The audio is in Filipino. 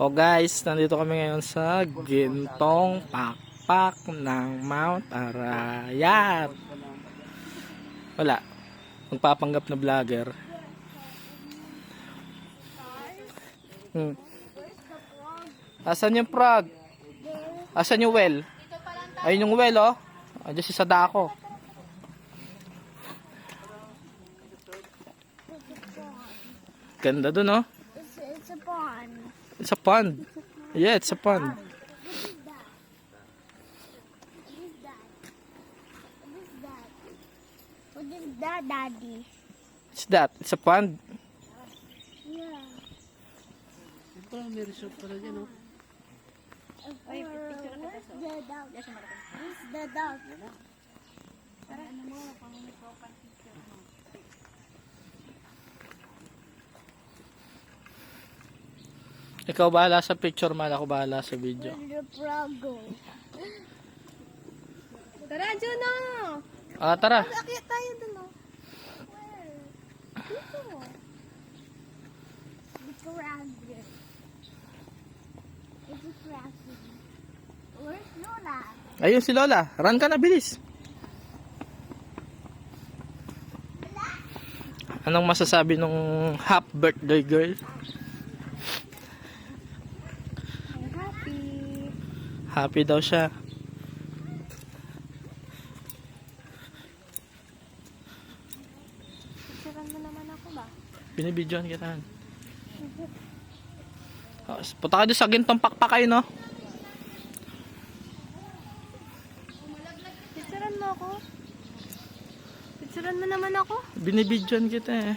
O guys, nandito kami ngayon sa gintong pakpak ng Mount Arayat. Wala. Magpapanggap na vlogger. Asan yung frog? Asan yung well? Ayun yung well, oh. Andiyan si Sadako. Ganda dun, oh. It's a pond. It's a pond. Yeah, it's a pond. What is that, Daddy? What's that? It's a pond. Yeah. Ito, may resort pala dyan, oh. Where's the dog? Where's the dog? Ikaw bahala sa picture, man. Ako bahala sa video. Where's the frog go? Tara, Juno! Ah, tara. Akit tayo dun, oh. Where? Dito. The frog. It's a frog. Where's Lola? Ayun si Lola. Run ka na, bilis. Anong masasabi nung half birthday girl? I'm happy. Happy daw siya. Picturean mo naman ako ba? Binibidyoan kita. Punta ka doon sa gintong pakpakay, no? Picturean mo ako? Picturean mo naman ako? Binibidyoan kita eh.